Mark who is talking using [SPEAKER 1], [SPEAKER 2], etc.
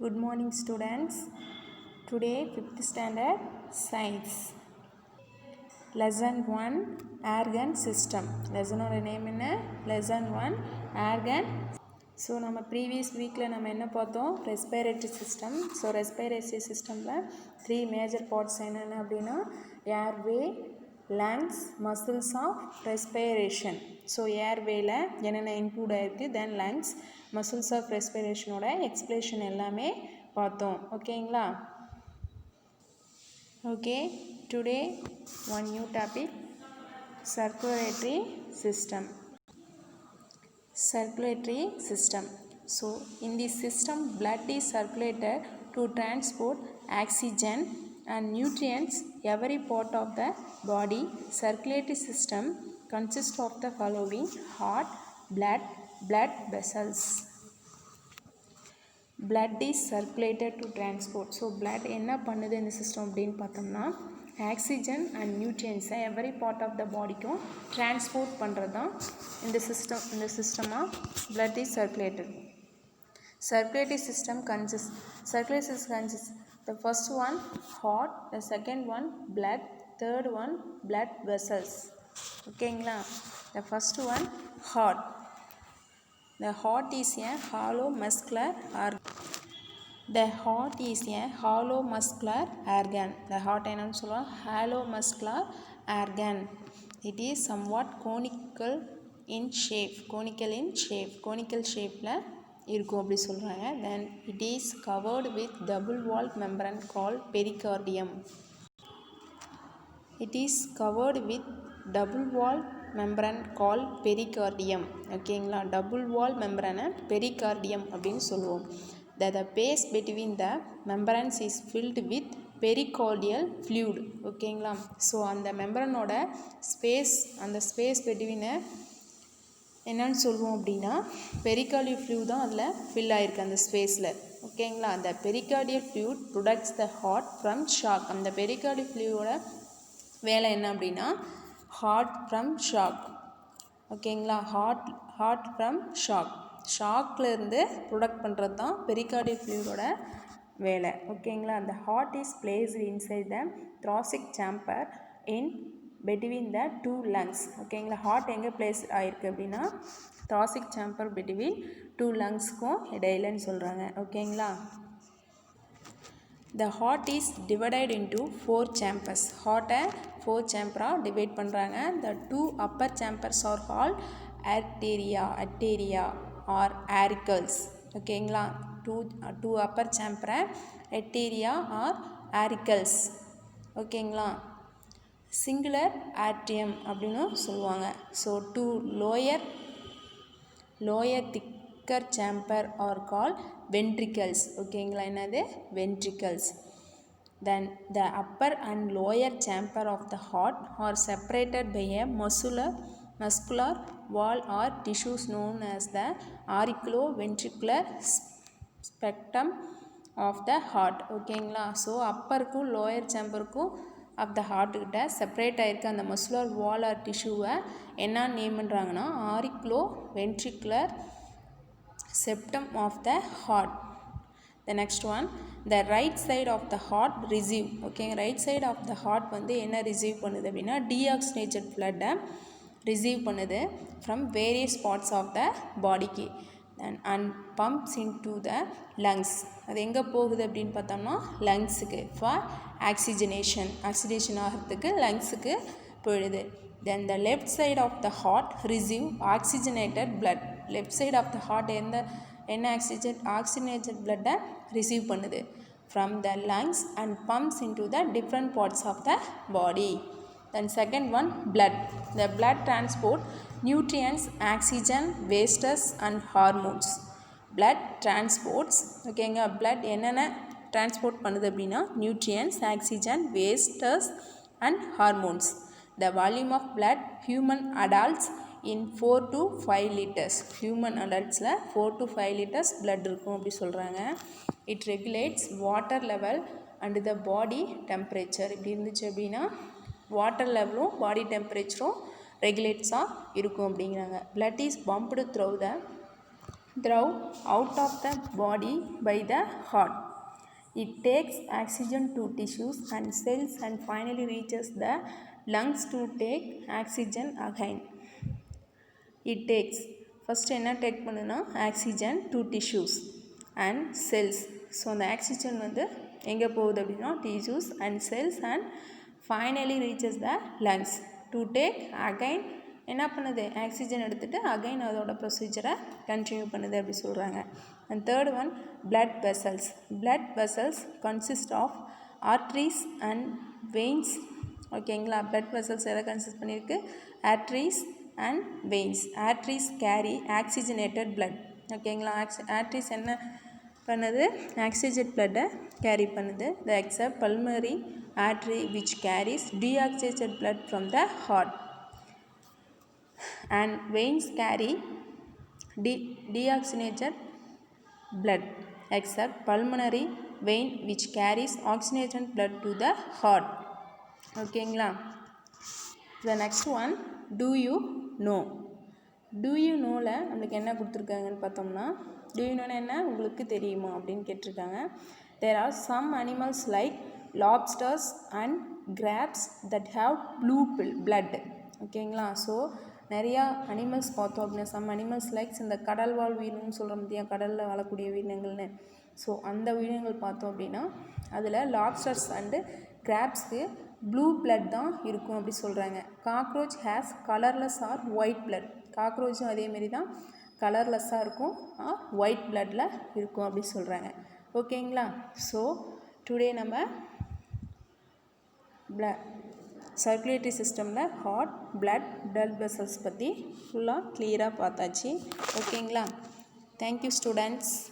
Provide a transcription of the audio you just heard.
[SPEAKER 1] Good morning students. Today 5th standard science. Lesson 1 organ system. Lesson oda name enna? Lesson 1 organ. So நம்ம previous weekல நம்ம என்ன பார்த்தோம்? Respiratory system. So respiratory systemல 3 major parts என்னென்ன அப்படின்னா airway, lungs, muscles of respiration. So airwayல என்னென்ன include ஆயிருக்கு, then lungs, muscles of respiration ஓட explanation எல்லாமே பார்த்தோம். ஓகேங்களா? Okay, today one new topic, circulatory system. Circulatory system. So in this system blood is circulated to transport oxygen and nutrients every part of the body. Circulatory system consists of the following: heart, blood vessels. Blood is circulated to transport. So blood என்ன பண்ணுது இந்த system அப்படின்னு பார்த்தோம்னா oxygen and நியூட்ரியன்ஸை every part of the பாடிக்கும் transport பண்ணுறது தான் இந்த சிஸ்டமாக blood is circulated. Circulatory system consists the first one heart, the second one blood, third one blood vessels. ஓகேங்களா? The first one heart. The heart is a hollow muscular organ. The heart is a hollow muscular organ. The heart என்னன்னு சொல்லுவோம்? Hollow muscular organ. It is somewhat conical in shape. Conical shapeல இருக்கும் அப்படி சொல்கிறாங்க. Then it is covered with double walled membrane called pericardium. It is covered with double walled membrane called pericardium. ஓகேங்களா? double walled membrane pericardium அப்படின்னு சொல்லுவோம். The space between the membranes is filled with pericardial fluid. ஓகேங்களா? So அந்த மெம்பரனோட அந்த space பிட்வீனை என்னன்னு சொல்லுவோம் அப்படின்னா pericardial fluid தான் அதில் ஃபில் ஆகிருக்கு அந்த ஸ்பேஸில். ஓகேங்களா? அந்த pericardial fluid protects the heart from shock. அந்த பெரிகார்டியல் ஃப்ளூயிடோட வேலை என்ன அப்படின்னா ஹார்ட் ஃப்ரம் ஷாக். ஓகேங்களா? ஹார்ட் ஃப்ரம் ஷாக்லேருந்து ப்ரொடக்ட் பண்ணுறது தான் பெரிகார்டியல் ஃப்ளூயிடோட வேலை. ஓகேங்களா? அந்த heart is placed inside the thoracic chamber in between the two lungs. ஓகேங்களா? ஹார்ட் எங்கே பிளேஸ் ஆகிருக்கு அப்படின்னா thoracic chamber between two lungs-க்கும் இடையிலன்னு சொல்கிறாங்க. ஓகேங்களா? The heart is divided into 4 chambers. ஹார்ட்டை 4 சேம்பராக டிவைட் பண்ணுறாங்க. The 2 upper chambers are called arteria or auricles. ஓகேங்களா? 2 upper chamber arteria or auricles. ஓகேங்களா? சிங்குலர் ஆர்டியம் அப்படின்னு சொல்லுவாங்க. ஸோ 2 லோயர் திக்கர் சேம்பர் ஆர் கால் ventricles. ஓகேங்களா? என்னது ventricles. Then the upper and lower chamber of the heart are separated by a muscular wall or tissues known as the auriculoventricular spectrum of the heart. ஓகேங்களா? So அப்பருக்கும் lower சேம்பருக்கும் of the heart கிட்ட separate ஆகிருக்க அந்த muscular வால் R டிஷ்யூவை என்ன name பண்ணுறாங்கன்னா auriculoventricular septum of the heart. The next one, the right side of the heart receive. Okay, right side of the heart வந்து என்ன ரிசீவ் பண்ணுது அப்படின்னா deoxygenated blood ரிசீவ் பண்ணுது from various parts of the bodyக்கு and pumps into the lungs. அது எங்கே போகுது அப்படின்னு பார்த்தோம்னா லங்ஸுக்கு ஃபார் ஆக்சிஜனேஷன் ஆகிறதுக்கு லங்ஸுக்கு போயிடுது. Then the left side of the heart receive oxygenated blood. Left side of the heart என்ன ஆக்சிஜனேட்டட் பிளட்டை ரிசீவ் பண்ணுது from the lungs and pumps into the different parts of the body. Then second one blood. The blood transport nutrients, oxygen, wastes and hormones. Blood transports. ஓகேங்க? blood என்னென்ன transport பண்ணுது அப்படின்னா nutrients, oxygen, wastes and hormones. The volume of blood human adults in 4 to 5 liters. Human அடல்ட்ஸில் 4 to 5 liters blood இருக்கும் அப்படி சொல்கிறாங்க. It regulates water level and the body temperature. இப்படி இருந்துச்சு அப்படின்னா வாட்டர் லெவலும் பாடி டெம்பரேச்சரும் ரெகுலேட்ஸாக இருக்கும் அப்படிங்கிறாங்க. blood is pumped through the drawn out of the body by the heart. It takes oxygen to tissues and cells and finally reaches the lungs to take oxygen again. It takes first என்ன take பண்ணுனா oxygen to tissues and cells. So அந்த oxygen வந்து எங்கே போகுது அப்படின்னா tissues and cells and finally reaches the lungs to take again என்ன பண்ணுது oxygen எடுத்துகிட்டு அகைன் அதோட ப்ரொசீஜரை கண்டினியூ பண்ணுது அப்படி சொல்கிறாங்க. And third one blood vessels. Blood vessels consist of arteries and veins. ஓகேங்களா, பிளட் வெசல்ஸ் எதை கன்சிஸ்ட் பண்ணியிருக்கு arteries and veins. Arteries carry oxygenated blood. ஓகேங்களா, ஆர்ட்ரிஸ் என்ன பண்ணுது ஆக்சிஜன் பிளட்டை கேரி பண்ணுது. The except pulmonary artery which carries deoxygenated blood from the heart and veins carry deoxygenated blood except pulmonary vein which carries oxygenated blood to the heart. ஓகேங்களா. the next one do you know. do you knowல நம்மளுக்கு என்ன கொடுத்துருக்காங்கன்னு பார்த்தோம்னா do you know என்ன உங்களுக்கு தெரியுமா அப்படின்னு கேட்டிருக்காங்க. there are some animals like lobsters and crabs that have blue blood. ஓகேங்களா. ஸோ நிறையா அனிமல்ஸ் பார்த்தோம் அப்படின்னா சம் அனிமல்ஸ் லைக்ஸ் இந்த கடல் வாழ் உயிரினம்னு சொல்கிற முடியும் கடலில் வாழக்கூடிய உயிரினங்கள்னு. ஸோ அந்த உயிரினங்கள் பார்த்தோம் அப்படின்னா அதில் லாப்ஸ்டர்ஸ் அண்டு கிராப்ஸ்க்கு ப்ளூ பிளட் தான் இருக்கும் அப்படி சொல்கிறாங்க. Cockroach has colourless or white blood. காக்ரோச்சும் அதேமாரி தான் கலர்லெஸ்ஸாக இருக்கும் ஆர் ஒயிட் பிளட்டில் இருக்கும் அப்படி சொல்கிறாங்க. ஓகேங்களா. ஸோ டுடே நம்ம சர்க்குலேட்டரி சிஸ்டமில் ஹார்ட் பிளட் வெசல்ஸ் பற்றி ஃபுல்லாக கிளியராக பார்த்தாச்சு. ஓகேங்களா. Thank you students.